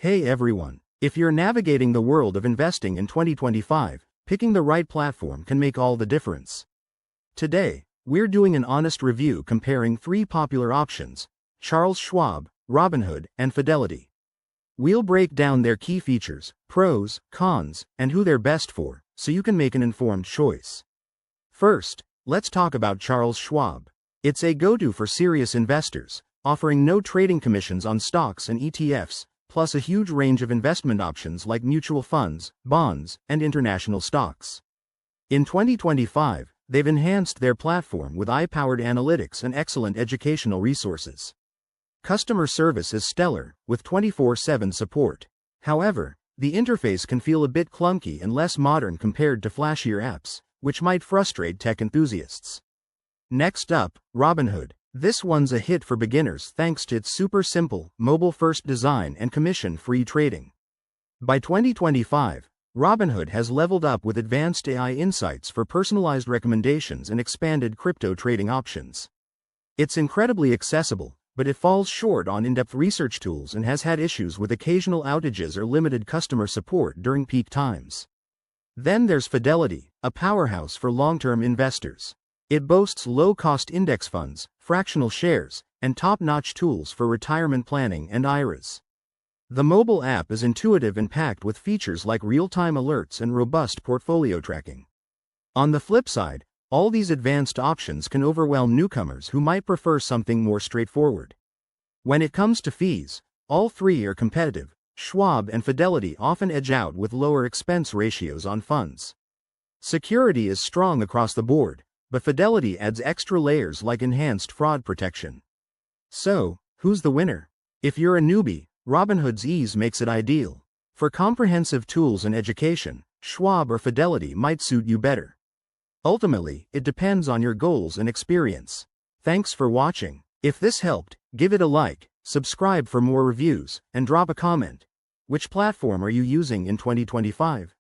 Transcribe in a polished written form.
Hey everyone! If you're navigating the world of investing in 2025, picking the right platform can make all the difference. Today, we're doing an honest review comparing three popular options: Charles Schwab, Robinhood, and Fidelity. We'll break down their key features, pros, cons, and who they're best for, so you can make an informed choice. First, let's talk about Charles Schwab. It's a go-to for serious investors, offering no trading commissions on stocks and ETFs, plus a huge range of investment options like mutual funds, bonds, and international stocks. In 2025, they've enhanced their platform with AI-powered analytics and excellent educational resources. Customer service is stellar, with 24/7 support. However, the interface can feel a bit clunky and less modern compared to flashier apps, which might frustrate tech enthusiasts. Next up, Robinhood. This one's a hit for beginners thanks to its super simple, mobile-first design and commission-free trading. By 2025, Robinhood has leveled up with advanced AI insights for personalized recommendations and expanded crypto trading options. It's incredibly accessible, but it falls short on in-depth research tools and has had issues with occasional outages or limited customer support during peak times. Then there's Fidelity, a powerhouse for long-term investors. It boasts low-cost index funds, fractional shares, and top-notch tools for retirement planning and IRAs. The mobile app is intuitive and packed with features like real-time alerts and robust portfolio tracking. On the flip side, all these advanced options can overwhelm newcomers who might prefer something more straightforward. When it comes to fees, all three are competitive. Schwab and Fidelity often edge out with lower expense ratios on funds. Security is strong across the board, but Fidelity adds extra layers like enhanced fraud protection. So, who's the winner? If you're a newbie, Robinhood's ease makes it ideal. For comprehensive tools and education, Schwab or Fidelity might suit you better. Ultimately, it depends on your goals and experience. Thanks for watching. If this helped, give it a like, subscribe for more reviews, and drop a comment. Which platform are you using in 2025?